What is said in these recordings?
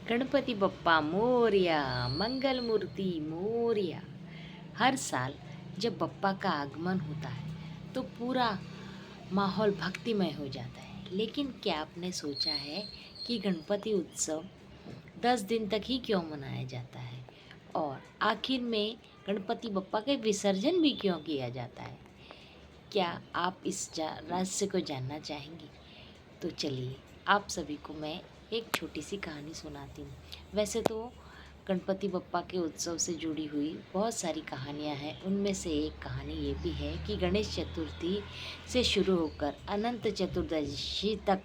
गणपति बप्पा मोरया, मंगल मूर्ति मोरया। हर साल जब बप्पा का आगमन होता है तो पूरा माहौल भक्तिमय हो जाता है। लेकिन क्या आपने सोचा है कि गणपति उत्सव 10 दिन तक ही क्यों मनाया जाता है और आखिर में गणपति बप्पा के विसर्जन भी क्यों किया जाता है? क्या आप इस रहस्य को जानना चाहेंगे? तो चलिए आप सभी को मैं एक छोटी सी कहानी सुनाती हूँ। वैसे तो गणपति बप्पा के उत्सव से जुड़ी हुई बहुत सारी कहानियाँ हैं। उनमें से एक कहानी ये भी है कि गणेश चतुर्थी से शुरू होकर अनंत चतुर्दशी तक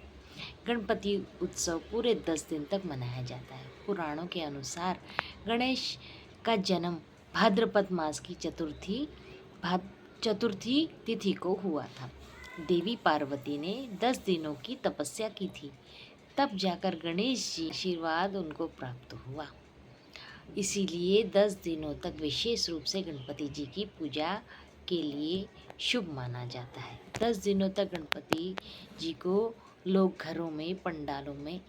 गणपति उत्सव पूरे 10 दिन तक मनाया जाता है। पुराणों के अनुसार गणेश का जन्म भाद्रपद मास की चतुर्थी तिथि को हुआ था। देवी पार्वती ने 10 दिनों की तपस्या की थी, तब जाकर गणेश जी आशीर्वाद उनको प्राप्त हुआ। इसीलिए 10 दिनों तक विशेष रूप से गणपति जी की पूजा के लिए शुभ माना जाता है। 10 दिनों तक गणपति जी को लोग घरों में, पंडालों में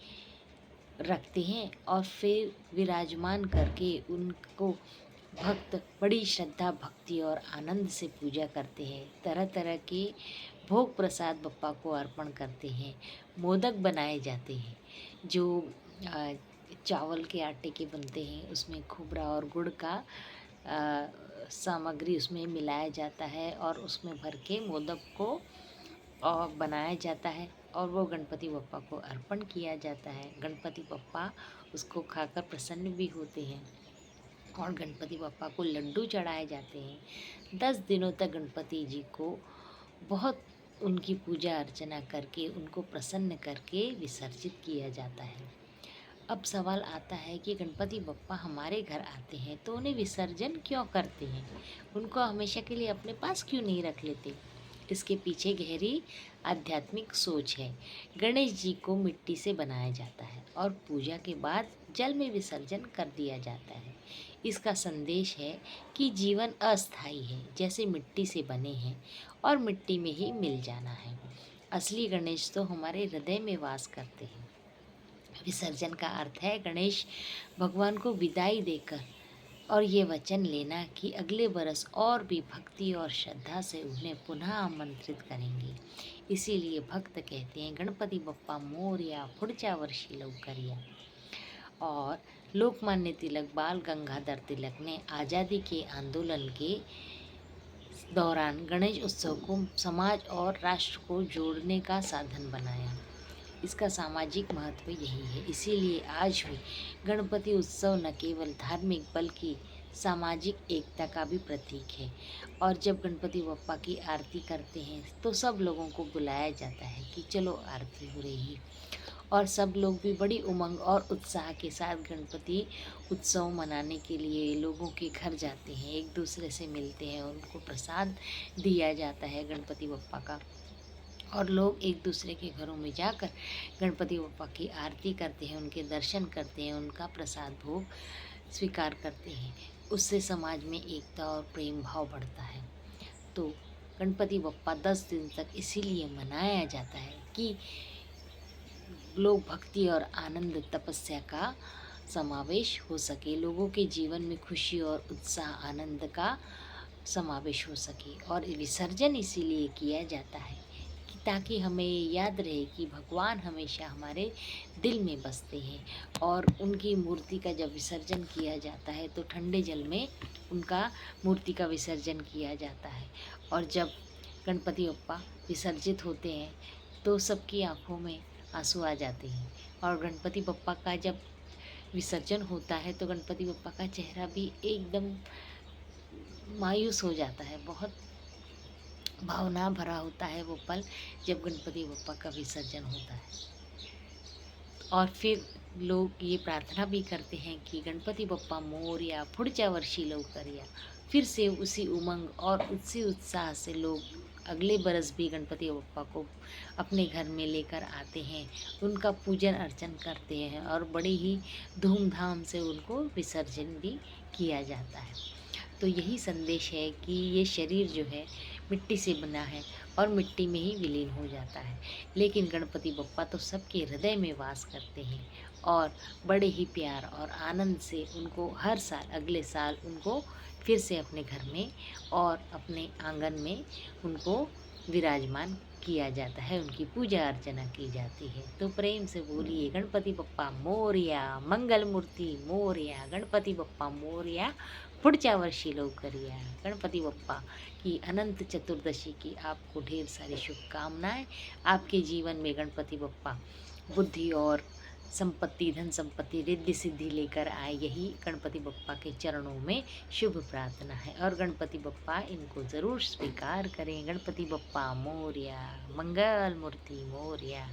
रखते हैं और फिर विराजमान करके उनको भक्त बड़ी श्रद्धा, भक्ति और आनंद से पूजा करते हैं। तरह तरह के भोग प्रसाद बप्पा को अर्पण करते हैं। मोदक बनाए जाते हैं जो चावल के आटे के बनते हैं। उसमें खोबरा और गुड़ का सामग्री उसमें मिलाया जाता है और उसमें भर के मोदक को बनाया जाता है और वो गणपति बप्पा को अर्पण किया जाता है। गणपति बप्पा उसको खाकर प्रसन्न भी होते हैं और गणपति बप्पा को लड्डू चढ़ाए जाते हैं। 10 दिनों तक गणपति जी को बहुत उनकी पूजा अर्चना करके उनको प्रसन्न करके विसर्जित किया जाता है। अब सवाल आता है कि गणपति बप्पा हमारे घर आते हैं तो उन्हें विसर्जन क्यों करते हैं? उनको हमेशा के लिए अपने पास क्यों नहीं रख लेते? इसके पीछे गहरी आध्यात्मिक सोच है। गणेश जी को मिट्टी से बनाया जाता है और पूजा के बाद जल में विसर्जन कर दिया जाता है। इसका संदेश है कि जीवन अस्थायी है, जैसे मिट्टी से बने हैं और मिट्टी में ही मिल जाना है। असली गणेश तो हमारे हृदय में वास करते हैं। विसर्जन का अर्थ है गणेश भगवान को विदाई देकर और ये वचन लेना कि अगले बरस और भी भक्ति और श्रद्धा से उन्हें पुनः आमंत्रित करेंगे। इसीलिए भक्त कहते हैं गणपति बप्पा मोरया, पुढच्या वर्षी लवकर या। और लोकमान्य तिलक, बाल गंगाधर तिलक ने आज़ादी के आंदोलन के दौरान गणेश उत्सव को समाज और राष्ट्र को जोड़ने का साधन बनाया। इसका सामाजिक महत्व यही है। इसीलिए आज भी गणपति उत्सव न केवल धार्मिक बल्कि सामाजिक एकता का भी प्रतीक है। और जब गणपति बप्पा की आरती करते हैं तो सब लोगों को बुलाया जाता है कि चलो आरती हो रही है और सब लोग भी बड़ी उमंग और उत्साह के साथ गणपति उत्सव मनाने के लिए लोगों के घर जाते हैं, एक दूसरे से मिलते हैं, उनको प्रसाद दिया जाता है गणपति बप्पा का और लोग एक दूसरे के घरों में जाकर गणपति बप्पा की आरती करते हैं, उनके दर्शन करते हैं, उनका प्रसाद भोग स्वीकार करते हैं। उससे समाज में एकता और प्रेम भाव बढ़ता है। तो गणपति बप्पा 10 दिन तक इसीलिए मनाया जाता है कि लोग भक्ति और आनंद, तपस्या का समावेश हो सके, लोगों के जीवन में खुशी और उत्साह, आनंद का समावेश हो सके। और विसर्जन इसीलिए किया जाता है कि ताकि हमें याद रहे कि भगवान हमेशा हमारे दिल में बसते हैं। और उनकी मूर्ति का जब विसर्जन किया जाता है तो ठंडे जल में उनका मूर्ति का विसर्जन किया जाता है। और जब गणपति बप्पा विसर्जित होते हैं तो सबकी आंखों में आंसू आ जाते हैं। और गणपति बप्पा का जब विसर्जन होता है तो गणपति बप्पा का चेहरा भी एकदम मायूस हो जाता है। बहुत भावना भरा होता है वो पल जब गणपति बप्पा का विसर्जन होता है। और फिर लोग ये प्रार्थना भी करते हैं कि गणपति बप्पा मोरया, पुढच्या वर्षी लवकर या। फिर से उसी उमंग और उसी उत्साह से लोग अगले बरस भी गणपति बप्पा को अपने घर में लेकर आते हैं, उनका पूजन अर्चन करते हैं और बड़ी ही धूमधाम से उनको विसर्जन भी किया जाता है। तो यही संदेश है कि ये शरीर जो है मिट्टी से बना है और मिट्टी में ही विलीन हो जाता है, लेकिन गणपति बप्पा तो सबके हृदय में वास करते हैं और बड़े ही प्यार और आनंद से उनको हर साल अगले साल उनको फिर से अपने घर में और अपने आंगन में उनको विराजमान किया जाता है, उनकी पूजा अर्चना की जाती है। तो प्रेम से बोलिए गणपति बप्पा मोरया, मंगल मूर्ति मोरया, गणपति बप्पा मोरया, पुढच्या वर्षी लवकर या। गणपति बप्पा की अनंत चतुर्दशी की आपको ढेर सारी शुभकामनाएं। आपके जीवन में गणपति बप्पा बुद्धि और संपत्ति, धन संपत्ति, रिद्धि सिद्धि लेकर आए, यही गणपति बप्पा के चरणों में शुभ प्रार्थना है। और गणपति बप्पा इनको ज़रूर स्वीकार करें। गणपति बप्पा मोरया, मंगल मूर्ति मोरया।